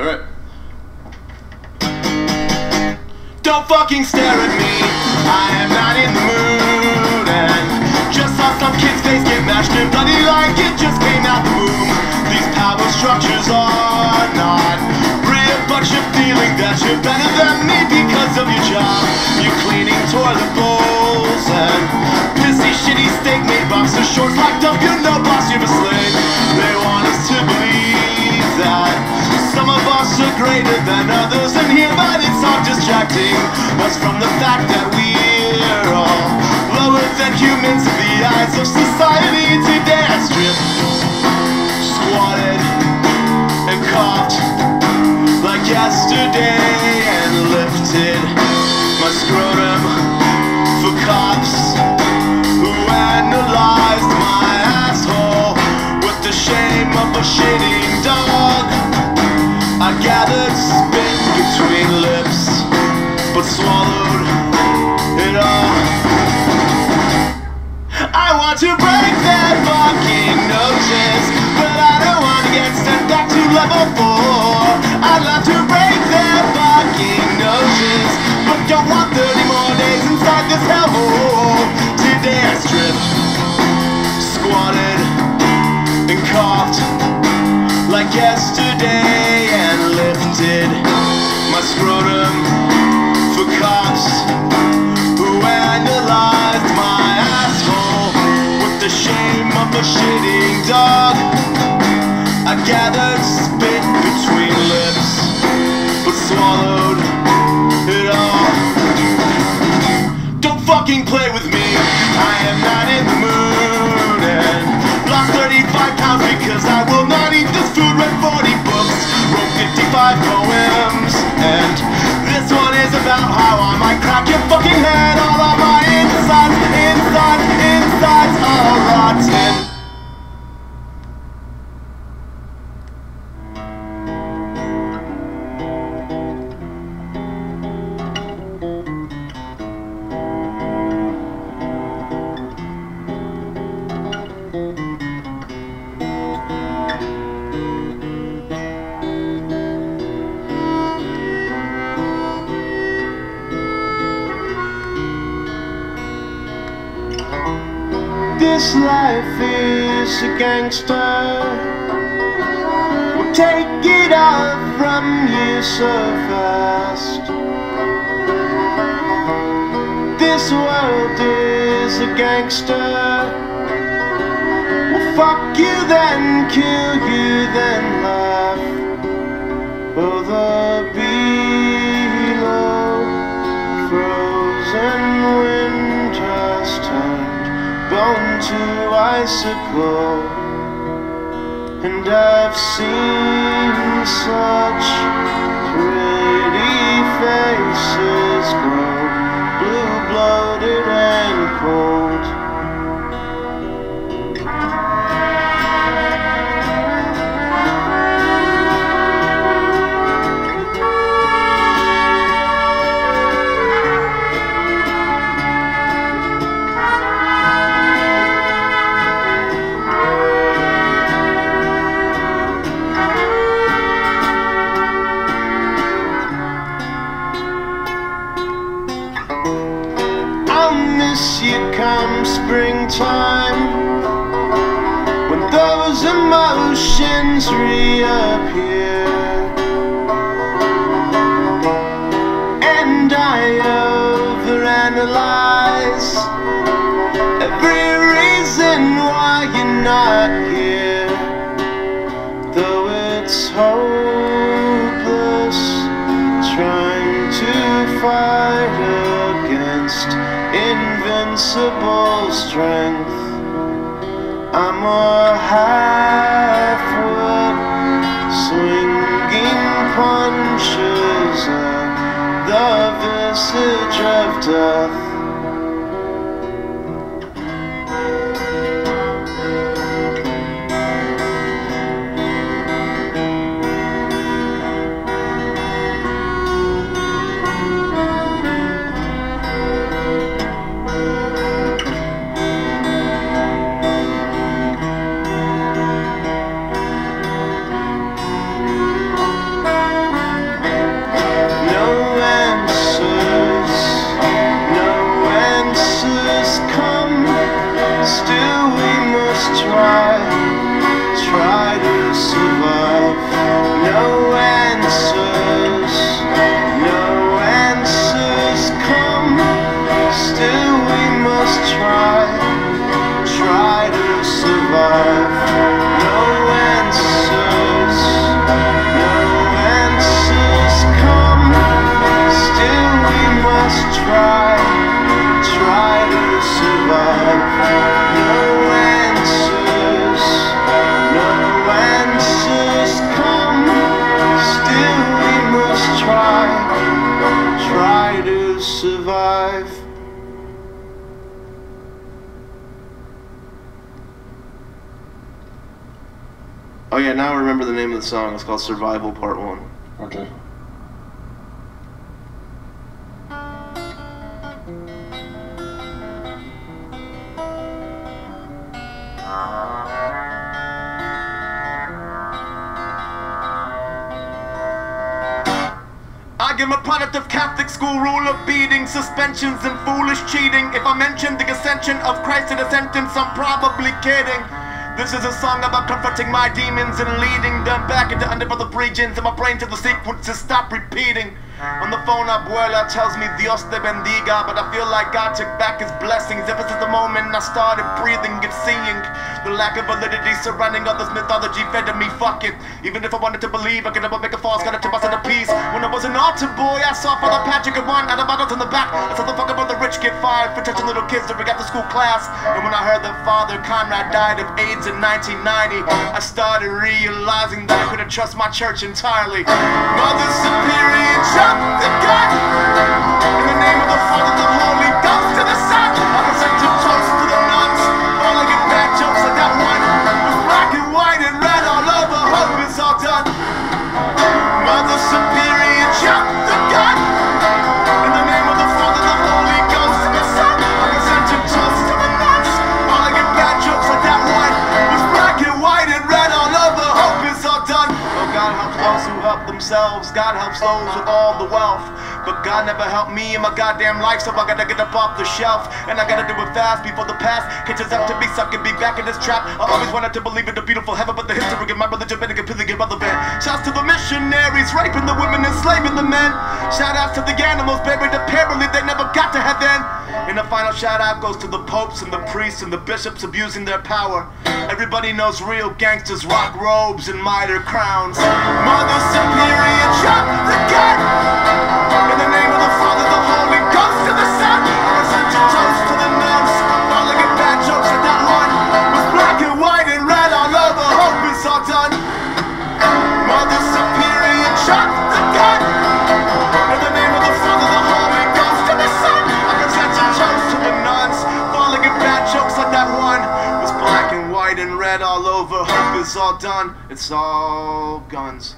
Alright. Don't fucking stare at me, I am not in the mood. And just saw some kid's face get mashed and bloody like it just came out the womb. These power structures are not real, but you're feeling that you're better than me because of your job. You're cleaning toilet bowls and pissy shitty steak made boxer shorts like dump. You're no boss, you're a slave. They want us to believe that some of us are greater than others in here, but it's all distracting us from the fact that we're all lower than humans in the eyes of society. Today I stripped, squatted, and coughed like yesterday, and lifted my scrotum for cops who analyzed my asshole with the shame of a shitting dog. I gathered spit between lips, but swallowed it all. I want to break their fucking noses, but I don't want to get sent back to level 4. I'd love to break their fucking noses, but don't want 30 more days inside this hellhole. Today I stripped, squatted, and coughed like yesterday, and lifted my scrotum for cops who analyzed my asshole with the shame of a shitting dog. I gathered spit between lips, but swallowed it all. Don't fucking play with me, I am not in the mood, and lost 35 pounds because I will not eat this food. Read 40 books, wrote 55 poems, and this one is about how I might crack your fucking head. All of my insides are rotten. This life is a gangster, we'll take it all from you so fast. This world is a gangster, we'll fuck you then kill you then laugh. Oh, the below frozen winters turned bone to icicle, and I've seen such pretty faces grow blue-blooded and cold. Come springtime, when those emotions reappear, and I overanalyze every reason why you're not here. Though it's hopeless trying to fight against invincible strength, I'm a half-wit swinging punches at the visage of death. now remember the name of the song. It's called Survival Part 1. Okay. I am a product of Catholic school rule of beating, suspensions and foolish cheating. If I mention the ascension of Christ in a sentence, I'm probably kidding. This is a song about confronting my demons and leading them back into underdeveloped regions in my brain till the sequences stop repeating. On the phone, abuela tells me Dios te bendiga, but I feel like God took back his blessings ever since the moment I started breathing and seeing. The lack of validity surrounding all this mythology fed to me, fuck it. Even if I wanted to believe, I could never make a false god to my centerpiece. When I was an altar boy, I saw Father Patrick and one out of bottles in the back. I saw the fuck about the rich get fired for touching little kids during after school class. And when I heard that Father Conrad died of AIDS in 1990, I started realizing that I couldn't trust my church entirely. Mother Superior, jump the gun! In the name of the Father, the Holy Ghost, to the Son, I present a toast to the nuns. All I get bad jokes like that one was black and white and red all over. Hope it's all done. Mother Superior, jump the gun! In the name of the Father, the Holy Ghost, to the Son, I present a toast to the nuns. All I get bad jokes like that one was black and white and red all over. Hope it's all done. Oh, God helps those who help themselves. God helps those with all the wealth. But God never helped me in my goddamn life, so I gotta get up off the shelf. And I gotta do it fast before the past catches up to me, sucking me back in this trap. I always wanted to believe in the beautiful heaven, but the history of my religion been completely irrelevant. Shouts to the missionaries, raping the women, enslaving the men. Shout outs to the animals buried apparently they never got to heaven. And the final shout out goes to the popes and the priests and the bishops abusing their power. Everybody knows real gangsters rock robes and mitre crowns. Mother Superior, jump the gun! In the name of the Father, the Holy Ghost, to the Son, I present a toast to the nuns. All I get bad jokes like that one was black and white and red all over. Hope it's all done. Mother Superior, jump the gun! In the name of the Father, the Holy Ghost, to the Son, I present a toast to the nuns. All I get bad jokes like that one was black and white and red all over. Hope it's all done. It's all guns.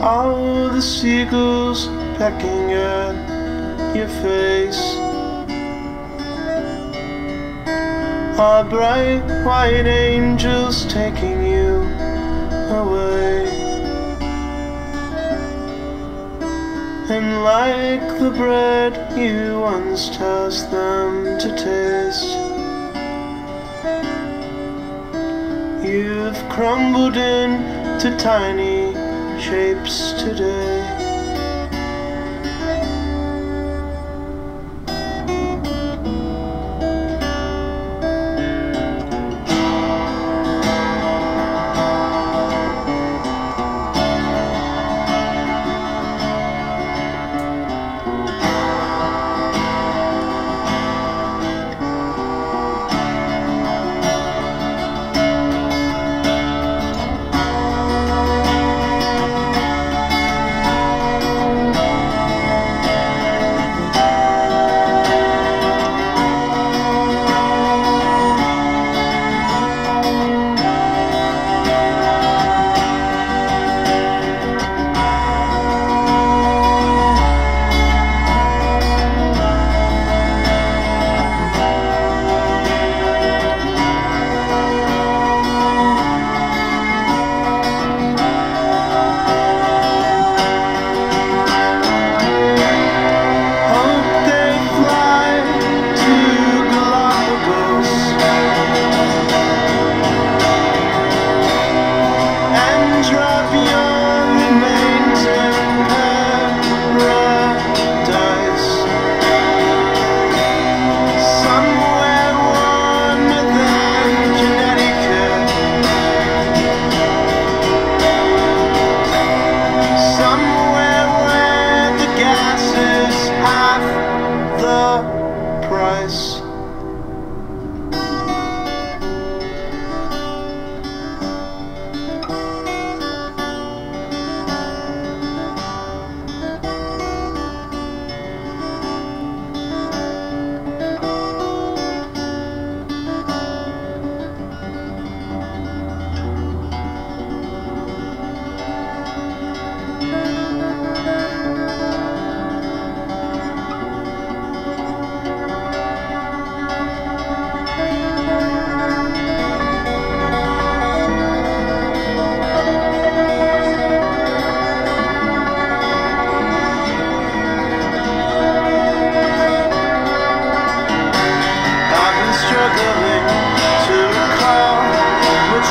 All the seagulls pecking at your face are bright white angels taking you away. And like the bread you once tasked them to taste, you've crumbled into tiny shapes today.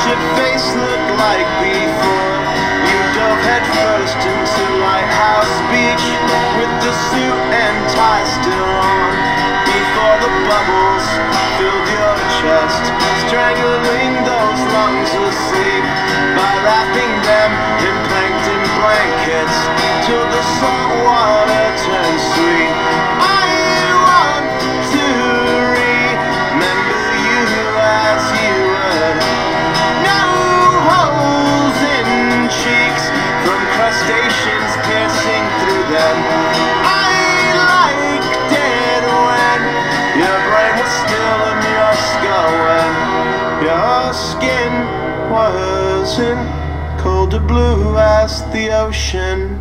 your face look like before you dove head first into Lighthouse Beach with the suit and tie still on before the bubbles filled your chest, strangling those lungs asleep by wrapping them in plankton blankets till the salt water turns sweet. I want to remember you as you were. No holes in cheeks from crustaceans piercing through them. I liked it when your brain was still in your skull, when your skin wasn't cold or blue as the ocean.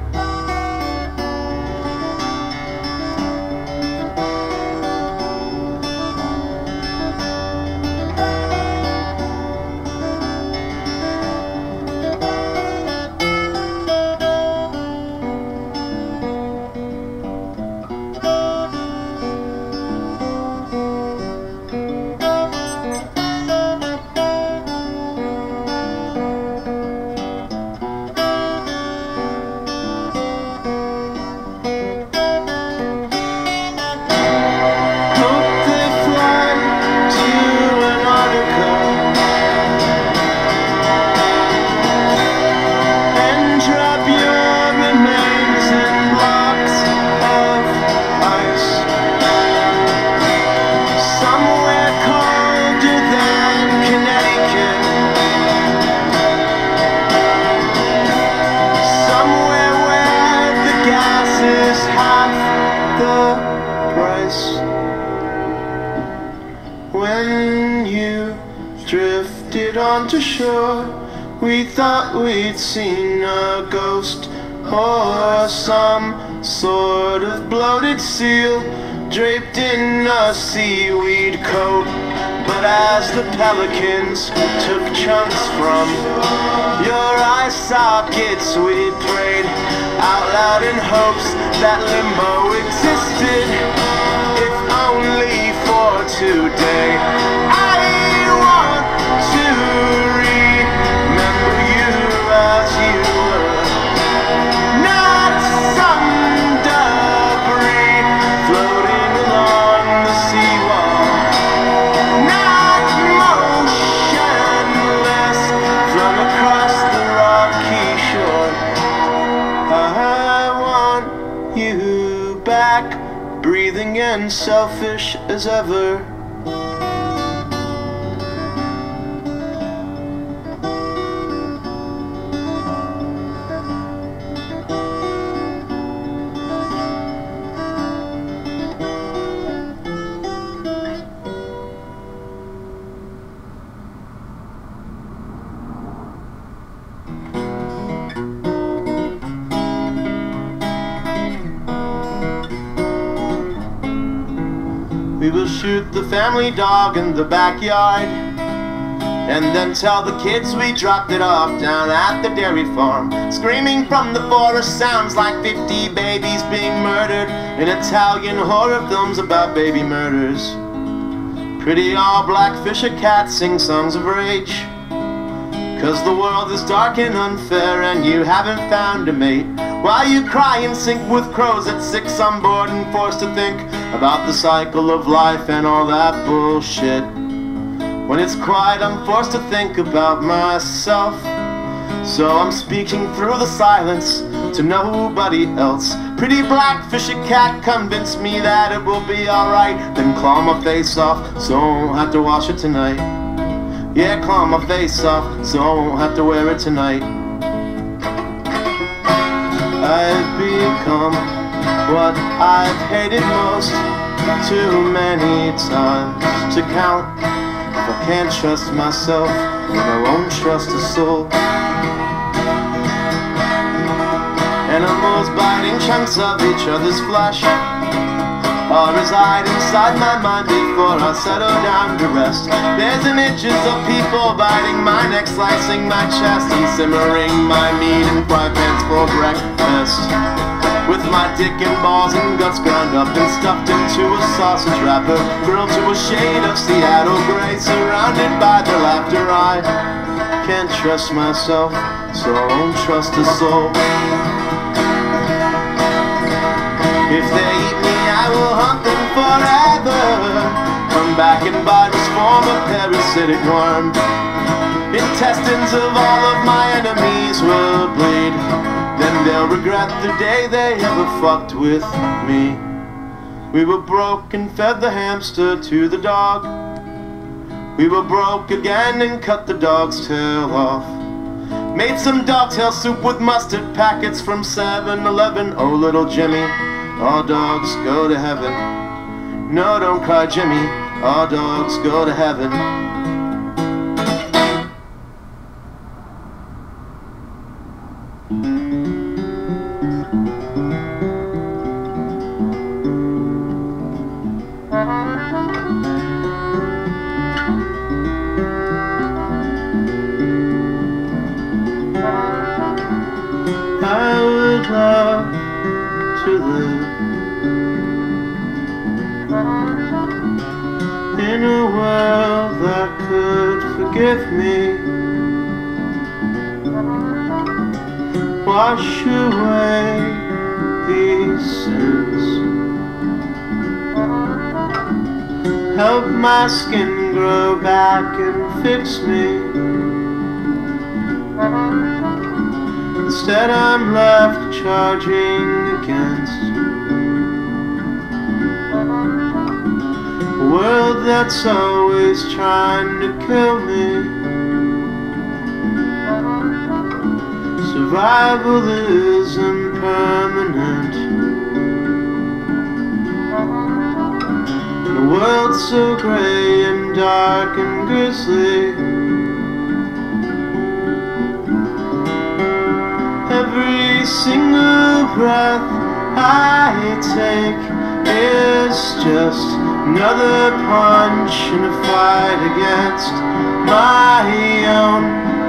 When you drifted onto shore, we thought we'd seen a ghost or some sort of bloated seal draped in a seaweed coat. But as the pelicans took chunks from your eye sockets, we prayed out loud in hopes that limbo existed, if only for today. I want to remember you as you were, not some debris floating along the seawall, not motionless from across the rocky shore. I want you back, breathing and selfish as ever. We will shoot the family dog in the backyard, and then tell the kids we dropped it off down at the dairy farm. Screaming from the forest sounds like 50 babies being murdered in Italian horror films about baby murders. Pretty all black fisher cats sing songs of rage, 'cause the world is dark and unfair and you haven't found a mate. While you cry and sink with crows at 6 on board and forced to think about the cycle of life and all that bullshit. When it's quiet, I'm forced to think about myself, so I'm speaking through the silence to nobody else. Pretty black fishy cat convinced me that it will be alright, then claw my face off so I won't have to wash it tonight. Yeah, claw my face off so I won't have to wear it tonight. I've become what I've hated most, too many times to count. If I can't trust myself, then I won't trust a soul. Animals biting chunks of each other's flesh all reside inside my mind before I settle down to rest. There's images of people biting my neck, slicing my chest, and simmering my meat in fry pans for breakfast. With my dick and balls and guts ground up and stuffed into a sausage wrapper, grilled to a shade of Seattle gray, surrounded by their laughter. I can't trust myself, so I won't trust a soul. If they eat me, I will hunt them forever. Come back and by this form of parasitic worm. Intestines of all of my enemies will bleed. Then they'll regret the day they ever fucked with me. We were broke and fed the hamster to the dog. We were broke again and cut the dog's tail off. Made some dogtail soup with mustard packets from 7-Eleven. Oh, little Jimmy, all dogs go to heaven. No, don't cry, Jimmy, all dogs go to heaven. I would love to live in a world that could forgive me, wash away these sins, help my skin grow back and fix me. Instead I'm left charging against a world that's always trying to kill me. Survival is impermanent in a world so grey and dark and grisly. Every single breath I take is just another punch in a fight against my own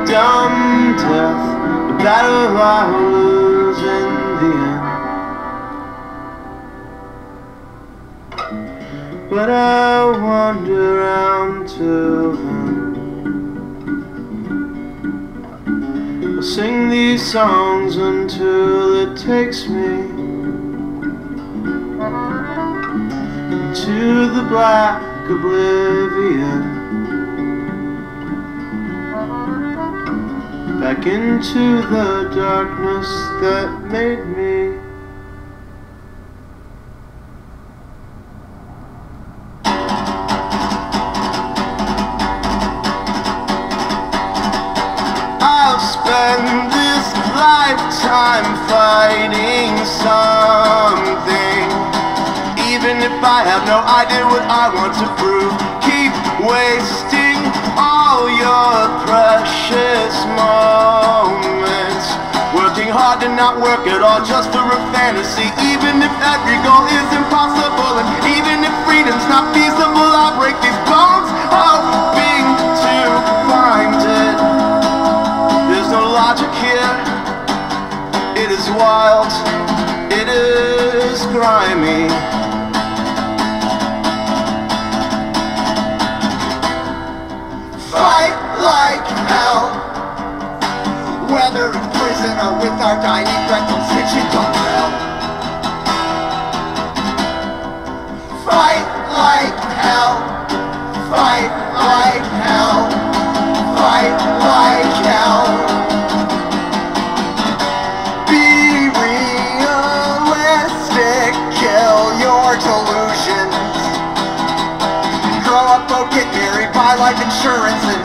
dumb death, a battle I'll lose in the end. But I'll wander around till then. I'll sing these songs until it takes me into the black oblivion, back into the darkness that made me. Spend this lifetime fighting something, even if I have no idea what I want to prove. Keep wasting all your precious moments, working hard to not work at all just for a fantasy. Even if every goal is impossible, and even if freedom's not feasible, I'll break these bones hoping to find it. No logic here, it is wild, it is grimy. Fight like hell, whether in prison or with our dying breath, don't stitch it, don't hell. Fight like hell, fight like hell, fight like hell. Get married, buy life insurance, and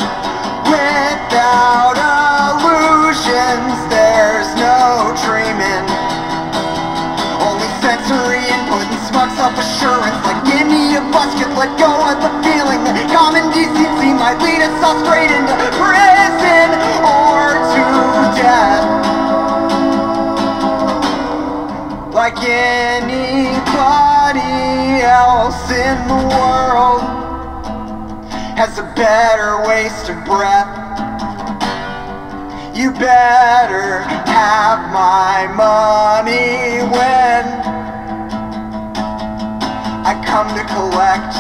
without illusions there's no dreaming. Only sensory input and smug self-assurance, like give me a basket, let go of the feeling that common decency might lead us all straight into prison or to death. Like anybody else in the world has a better waste of breath. You better have my money when I come to collect.